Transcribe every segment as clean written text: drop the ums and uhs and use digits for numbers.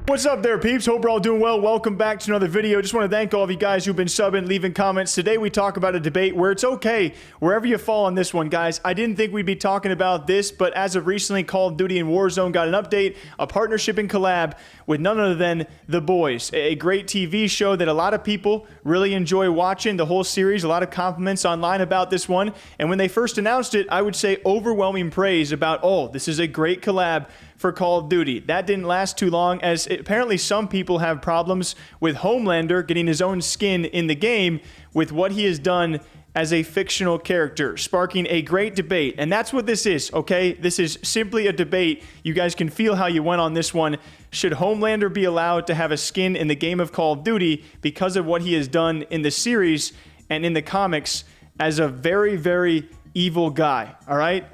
What's up there, peeps? Hope we're all doing well. Welcome back to another video. Just want to thank all of you guys who've been subbing, leaving comments. Today we talk about a debate where it's okay wherever you fall on this one, guys. I didn't think we'd be talking about this, but as of recently, Call of Duty and Warzone got an update, a partnership and collab with none other than The Boys, a great TV show that a lot of people really enjoy watching, the whole series. A lot of compliments online about this one. And when they first announced it, I would say overwhelming praise about, oh, this is a great collab for Call of Duty. That didn't last too long, as apparently some people have problems with Homelander getting his own skin in the game with what he has done as a fictional character, sparking a great debate. And that's what this is, okay? This is simply a debate. You guys can feel how you went on this one. Should Homelander be allowed to have a skin in the game of Call of Duty because of what he has done in the series and in the comics as a very, very evil guy, all right?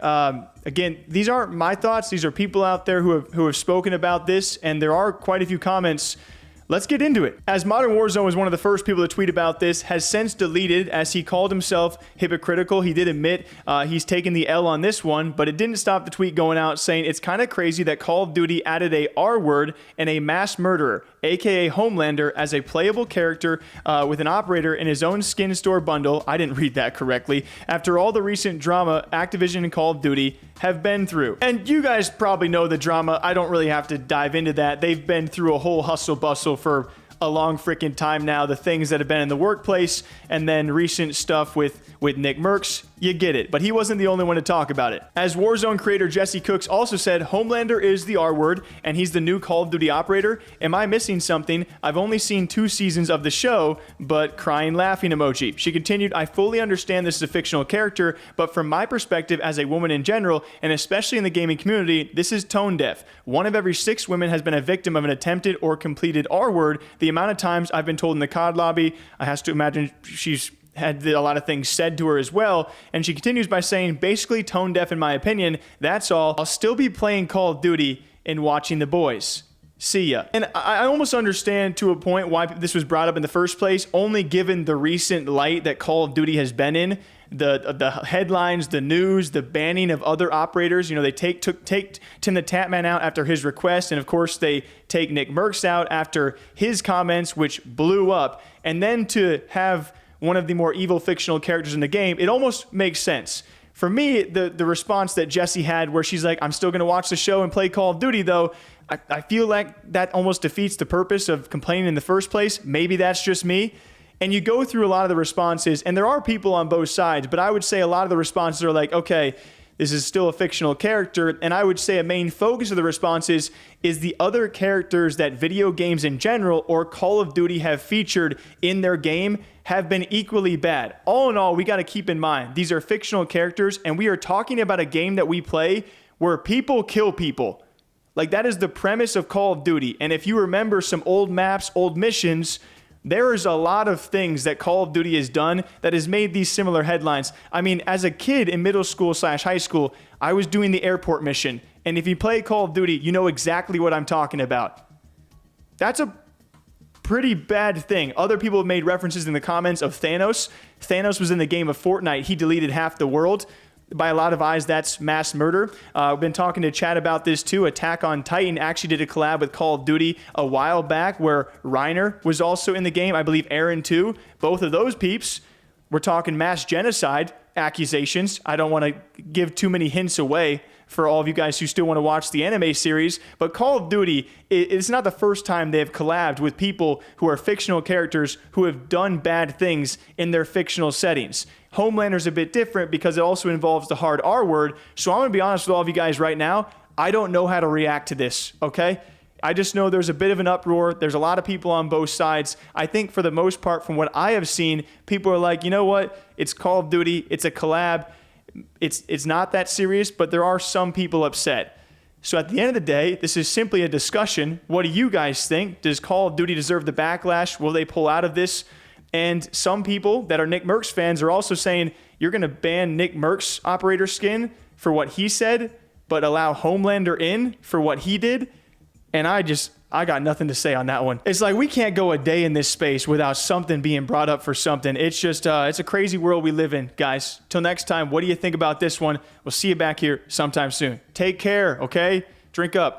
Again, these aren't my thoughts. These are people out there who have spoken about this, and there are quite a few comments. Let's get into it. As Modern Warzone was one of the first people to tweet about this, has since deleted as he called himself hypocritical. He did admit he's taken the L on this one, but it didn't stop the tweet going out saying it's kind of crazy that Call of Duty added a R word and a mass murderer, aka Homelander, as a playable character with an operator in his own skin store bundle. I didn't read that correctly. After all the recent drama Activision and Call of Duty have been through. And you guys probably know the drama. I don't really have to dive into that. They've been through a whole hustle bustle for a long freaking time now. The things that have been in the workplace and then recent stuff with Nick Merckx, you get it. But he wasn't the only one to talk about it. As Warzone creator Jesse Cooks also said, Homelander is the R word and he's the new Call of Duty operator. Am I missing something? I've only seen 2 seasons of the show, but crying laughing emoji. She continued, I fully understand this is a fictional character, but from my perspective as a woman in general, and especially in the gaming community, this is tone deaf. 1 of every 6 women has been a victim of an attempted or completed R word. The amount of times I've been told in the CoD lobby, I have to imagine she's had a lot of things said to her as well. And she continues by saying, basically tone deaf in my opinion. That's all. I'll still be playing Call of Duty and watching The Boys. See ya. And I almost understand to a point why this was brought up in the first place, only given the recent light that Call of Duty has been in. The headlines, the news, the banning of other operators. You know, they take Tim the Tatman out after his request, and of course they take Nick Merckx out after his comments, which blew up. And then to have one of the more evil fictional characters in the game, it almost makes sense. For me, the response that Jessie had where she's like, I'm still going to watch the show and play Call of Duty, though, I feel like that almost defeats the purpose of complaining in the first place. Maybe that's just me. And you go through a lot of the responses, and there are people on both sides, but I would say a lot of the responses are like, okay, this is still a fictional character. And I would say a main focus of the responses is the other characters that video games in general or Call of Duty have featured in their game have been equally bad. All in all, we got to keep in mind, these are fictional characters, and we are talking about a game that we play where people kill people. Like, that is the premise of Call of Duty. And if you remember some old maps, old missions, there is a lot of things that Call of Duty has done that has made these similar headlines. I mean, as a kid in middle school / high school, I was doing the airport mission. And if you play Call of Duty, you know exactly what I'm talking about. That's a pretty bad thing. Other people have made references in the comments of Thanos. Thanos was in the game of Fortnite. He deleted half the world. By a lot of eyes, that's mass murder. I've been talking to Chad about this too. Attack on Titan actually did a collab with Call of Duty a while back where Reiner was also in the game. I believe Aaron too. Both of those peeps were talking mass genocide accusations. I don't want to give too many hints away for all of you guys who still want to watch the anime series, but Call of Duty, it's not the first time they have collabed with people who are fictional characters who have done bad things in their fictional settings. Homelander's a bit different because it also involves the hard R word, so I'm going to be honest with all of you guys right now, I don't know how to react to this, okay? I just know there's a bit of an uproar. There's a lot of people on both sides. I think for the most part, from what I have seen, people are like, you know what? It's Call of Duty. It's a collab. It's not that serious, but there are some people upset. So at the end of the day, this is simply a discussion. What do you guys think? Does Call of Duty deserve the backlash? Will they pull out of this? And some people that are Nick Merckx fans are also saying, you're going to ban Nick Merckx operator skin for what he said, but allow Homelander in for what he did? And I got nothing to say on that one. It's like we can't go a day in this space without something being brought up for something. It's just, it's a crazy world we live in, guys. Till next time, what do you think about this one? We'll see you back here sometime soon. Take care, okay? Drink up.